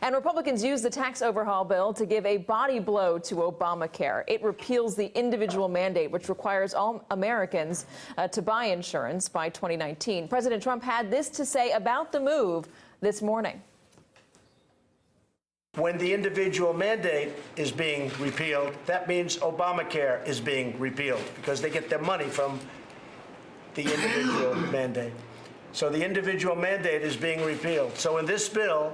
And Republicans use the tax overhaul bill to give a body blow to Obamacare. It repeals the individual mandate, which requires all Americans to buy insurance by 2019. President Trump had this to say about the move this morning. When the individual mandate is being repealed, that means Obamacare is being repealed because they get their money from the individual mandate. So the individual mandate is being repealed. So in this bill,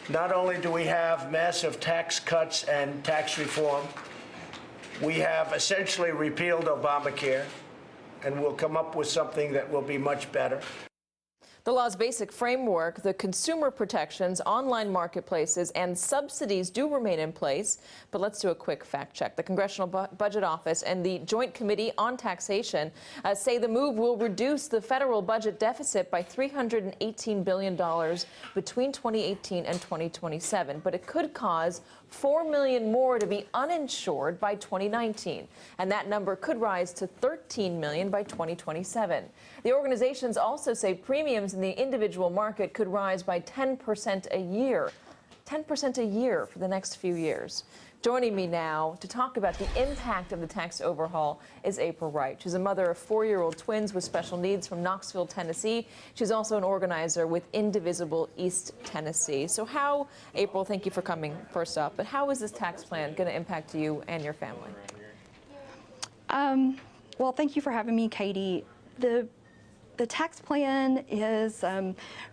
not only do we have massive tax cuts and tax reform, we have essentially repealed Obamacare, and we'll come up with something that will be much better. The law's basic framework, the consumer protections, online marketplaces, and subsidies do remain in place. But let's do a quick fact check. The Congressional Budget Office and the Joint Committee on Taxation say the move will reduce the federal budget deficit by $318 billion between 2018 and 2027. But it could cause 4 million more to be uninsured by 2019. And that number could rise to 13 million by 2027. The organizations also say premiums in the individual market could rise by 10% a year. 10% a year for the next few years. Joining me now to talk about the impact of the tax overhaul is April Wright. She's a mother of 4-year-old twins with special needs from Knoxville, Tennessee. She's also an organizer with Indivisible East Tennessee. So how, April, thank you for coming first up, but how is this tax plan going to impact you and your family? Well, thank you for having me, Katie. The tax plan is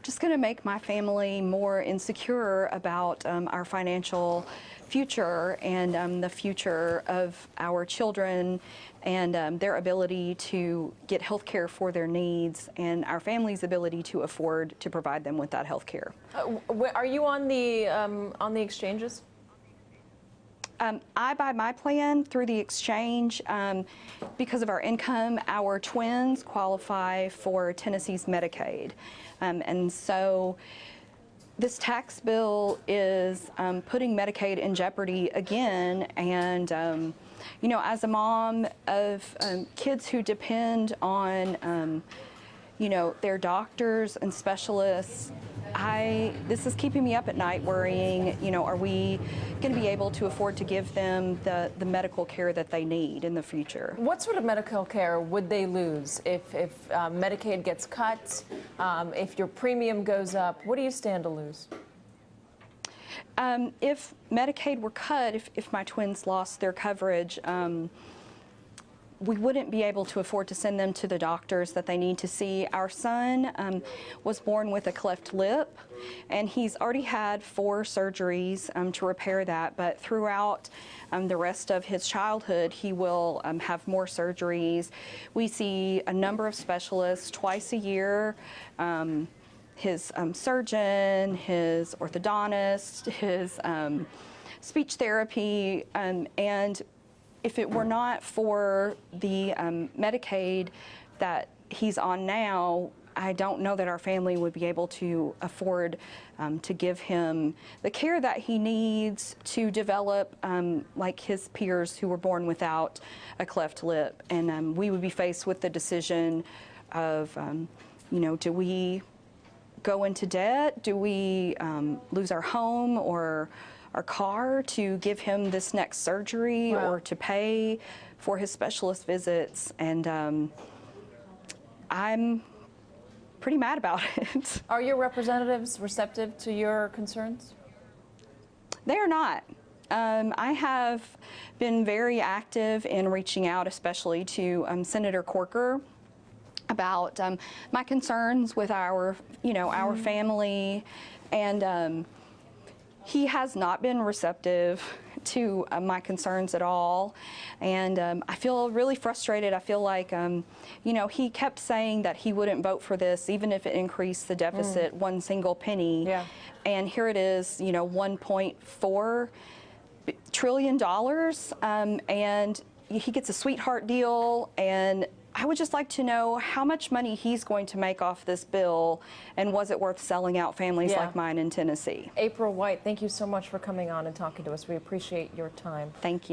just going to make my family more insecure about our financial future and the future of our children and their ability to get health care for their needs and our family's ability to afford to provide them with that health care. Are you on the exchanges? I buy my plan through the exchange. Because of our income, our twins qualify for Tennessee's Medicaid. And so this tax bill is putting Medicaid in jeopardy again. And, you know, as a mom of kids who depend on, you know, their doctors and specialists, this is keeping me up at night worrying, you know, are we going to be able to afford to give them the medical care that they need in the future? What sort of medical care would they lose if Medicaid gets cut, if your premium goes up? What do you stand to lose? If Medicaid were cut, if my twins lost their coverage, we wouldn't be able to afford to send them to the doctors that they need to see. Our son was born with a cleft lip, and he's already had 4 surgeries to repair that, but throughout the rest of his childhood, he will have more surgeries. We see a number of specialists twice a year. His surgeon, his orthodontist, his speech therapy, and if it were not for the Medicaid that he's on now, I don't know that our family would be able to afford to give him the care that he needs to develop like his peers who were born without a cleft lip. And we would be faced with the decision of, you know, do we go into debt? Do we lose our home or our car to give him this next surgery? Wow. Or to pay for his specialist visits? And I'm pretty mad about it. Are your representatives receptive to your concerns? They are not. I have been very active in reaching out, especially to Senator Corker, about my concerns with our, you know, our family, and he has not been receptive to my concerns at all, and I feel really frustrated. I feel like, you know, he kept saying that he wouldn't vote for this even if it increased the deficit 1 single penny. Yeah. And here it is, you know, $1.4 trillion, and he gets a sweetheart deal, and I would just like to know how much money he's going to make off this bill, and was it worth selling out families like mine in Tennessee? April White, thank you so much for coming on and talking to us. We appreciate your time. Thank you.